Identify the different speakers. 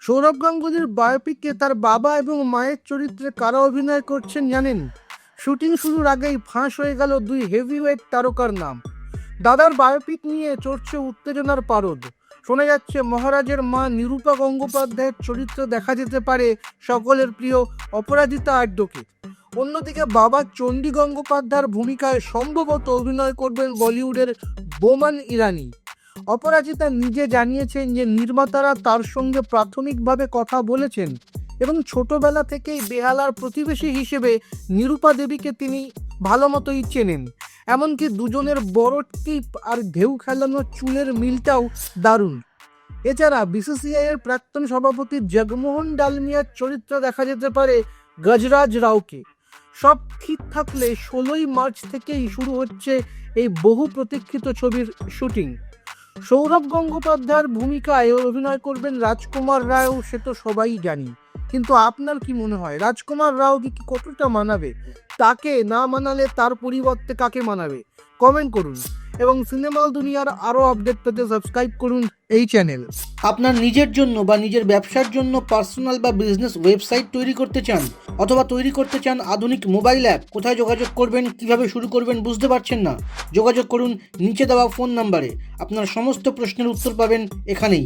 Speaker 1: সৌরভ গাঙ্গুলির বায়োপিকে তার বাবা এবং মায়ের চরিত্রে কারা অভিনয় করছেন জানেন? শুটিং শুরুর আগেই ফাঁস হয়ে গেল দুই হেভিওয়েট তারকার নাম। দাদার বায়োপিক নিয়ে চড়ছে উত্তেজনার পারদ। শোনা যাচ্ছে মহারাজের মা নিরূপা গঙ্গোপাধ্যায়ের চরিত্রে দেখা যেতে পারে সকলের প্রিয় অপরাজিতা আড্ডকে। অন্যদিকে বাবা চণ্ডী গঙ্গোপাধ্যায়ের ভূমিকায় সম্ভবত অভিনয় করবেন বলিউডের বোমান ইরানি। অপরাজিতা নিজে জানিয়েছেন যে নির্মাতারা তার সঙ্গে প্রাথমিকভাবে কথা বলেছেন এবং ছোটবেলা থেকেই বেহালার প্রতিবেশী হিসেবে নিরূপা দেবীকে তিনি ভালো মতোই চেনেন। এমনকি দুজনের বড় টিপ আর ঢেউ খেলানো চুলের মিলটাও দারুণ। এছাড়া বিসিসিআই এর প্রাক্তন সভাপতি জগমোহন ডালমিয়ার চরিত্র দেখা যেতে পারে গজরাজ রাওকে। সব ঠিক থাকলে 16ই মার্চ থেকেই শুরু হচ্ছে এই বহু প্রতীক্ষিত ছবির শুটিং। সৌরভ গঙ্গোপাধ্যায়ের ভূমিকায় অভিনয় করবেন রাজকুমার রাও, সে তো সবাই জানি। কিন্তু আপনার কি মনে হয় রাজকুমার রাও কি কতটা মানাবে? তাকে না মানালে তার পরিবর্তে কাকে মানাবে? কমেন্ট করুন এবং সিনেমা দুনিয়ার আরও আপডেট পেতে সাবস্ক্রাইব করুন এই চ্যানেল। আপনার নিজের জন্য বা নিজের ব্যবসার জন্য পার্সোনাল বা বিজনেস ওয়েবসাইট তৈরি করতে চান অথবা তৈরি করতে চান আধুনিক মোবাইল অ্যাপ, কোথায় যোগাযোগ করবেন, কিভাবে শুরু করবেন বুঝতে পারছেন না? যোগাযোগ করুন নিচে দেওয়া ফোন নাম্বারে। আপনার সমস্ত প্রশ্নের উত্তর পাবেন এখানেই।